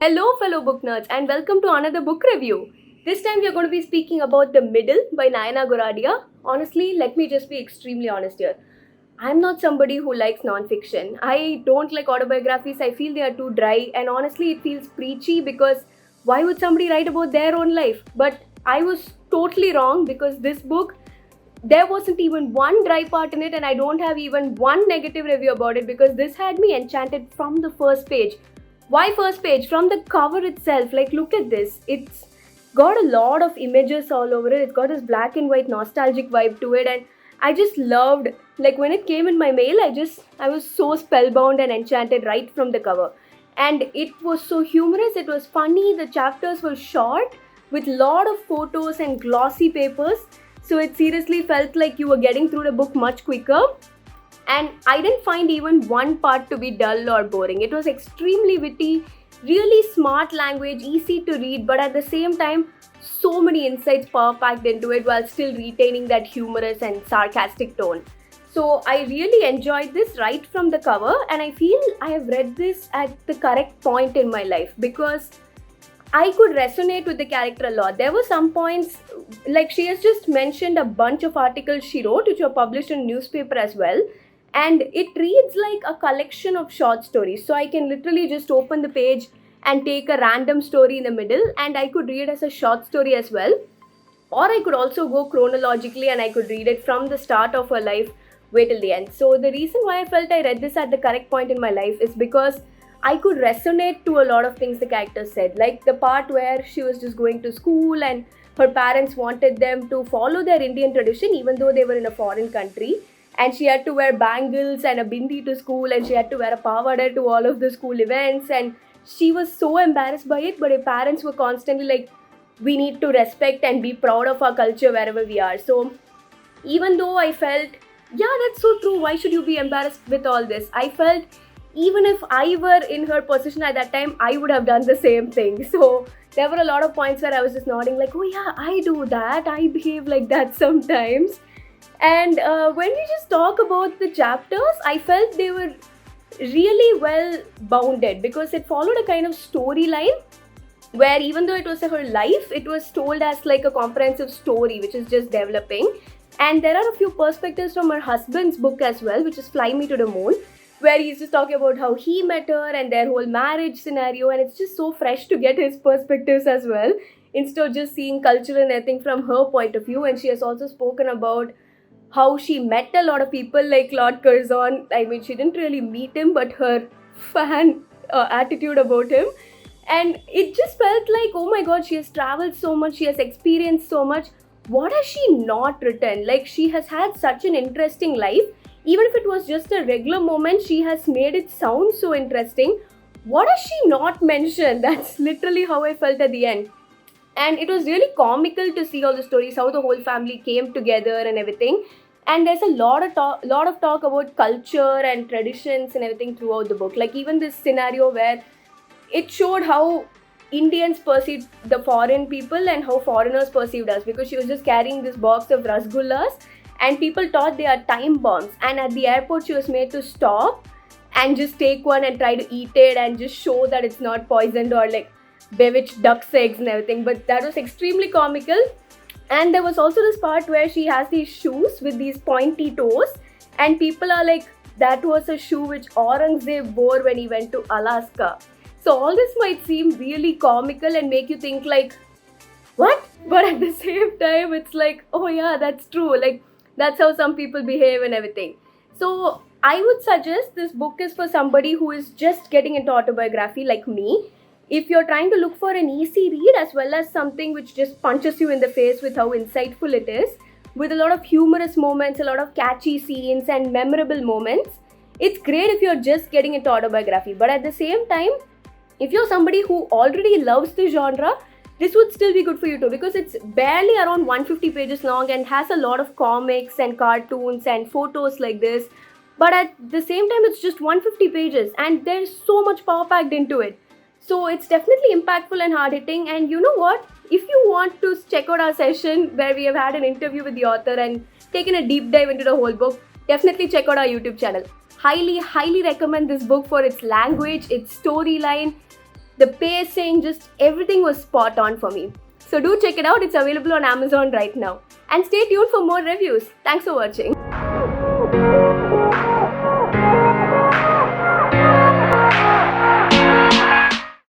Hello, fellow book nerds, and welcome to another book review. This time we are going to be speaking about The Middle by Nayana Goradia. Honestly, let me just be extremely honest here. I'm not somebody who likes non-fiction. I don't like autobiographies. I feel they are too dry, and honestly, it feels preachy because why would somebody write about their own life? But I was totally wrong because this book, there wasn't even one dry part in it, and I don't have even one negative review about it because this had me enchanted from the first page. Why first page? From the cover itself, like look at this. It's got a lot of images all over it. It's got this black and white nostalgic vibe to it, and I just loved, like when it came in my mail, I was so spellbound and enchanted right from the cover. And it was so humorous, it was funny, the chapters were short with lot of photos and glossy papers. So it seriously felt like you were getting through the book much quicker. And I didn't find even one part to be dull or boring. It was extremely witty, really smart language, easy to read, but at the same time, so many insights power packed into it while still retaining that humorous and sarcastic tone. So I really enjoyed this right from the cover, and I feel I have read this at the correct point in my life because I could resonate with the character a lot. There were some points, like she has just mentioned a bunch of articles she wrote, which were published in newspaper as well. And it reads like a collection of short stories. So I can literally just open the page and take a random story in the middle, and I could read as a short story as well. Or I could also go chronologically and I could read it from the start of her life way till the end. So the reason why I felt I read this at the correct point in my life is because I could resonate to a lot of things the character said. Like the part where she was just going to school and her parents wanted them to follow their Indian tradition even though they were in a foreign country. And she had to wear bangles and a bindi to school, and she had to wear a pavada to all of the school events, and she was so embarrassed by it, but her parents were constantly like, we need to respect and be proud of our culture wherever we are. So even though I felt, yeah, that's so true, why should you be embarrassed with all this? I felt even if I were in her position at that time, I would have done the same thing. So there were a lot of points where I was just nodding like, oh yeah, I do that, I behave like that sometimes. And when we just talk about the chapters, I felt they were really well bounded because it followed a kind of storyline where even though it was her life, it was told as like a comprehensive story which is just developing. And there are a few perspectives from her husband's book as well, which is Fly Me to the Moon, where he's just talking about how he met her and their whole marriage scenario, and it's just so fresh to get his perspectives as well instead of just seeing culture and everything from her point of view. And she has also spoken about how she met a lot of people like Lord Curzon. I mean, she didn't really meet him, but her fan attitude about him. And it just felt like, oh my god, she has traveled so much, she has experienced so much. What has she not written? Like, she has had such an interesting life. Even if it was just a regular moment, she has made it sound so interesting. What has she not mentioned? That's literally how I felt at the end. And it was really comical to see all the stories, how the whole family came together and everything. And there's a lot of talk about culture and traditions and everything throughout the book. Like even this scenario where it showed how Indians perceived the foreign people and how foreigners perceived us, because she was just carrying this box of rasgullas and people thought they are time bombs. And at the airport, she was made to stop and just take one and try to eat it and just show that it's not poisoned or like bewitched duck's eggs and everything. But that was extremely comical. And there was also this part where she has these shoes with these pointy toes, and people are like, that was a shoe which Aurangzeb wore when he went to Alaska. So all this might seem really comical and make you think like, what? But at the same time, it's like, oh yeah, that's true. Like, that's how some people behave and everything. So I would suggest this book is for somebody who is just getting into autobiography like me. If you're trying to look for an easy read as well as something which just punches you in the face with how insightful it is, with a lot of humorous moments, a lot of catchy scenes and memorable moments, it's great if you're just getting into autobiography. But at the same time, if you're somebody who already loves the genre, this would still be good for you too, because it's barely around 150 pages long and has a lot of comics and cartoons and photos like this. But at the same time, it's just 150 pages and there's so much power packed into it. So it's definitely impactful and hard hitting. And you know what? If you want to check out our session where we have had an interview with the author and taken a deep dive into the whole book, definitely check out our YouTube channel. Highly recommend this book for its language, its storyline, the pacing, just everything was spot on for me. So do check it out. It's available on Amazon right now. And stay tuned for more reviews. Thanks for watching.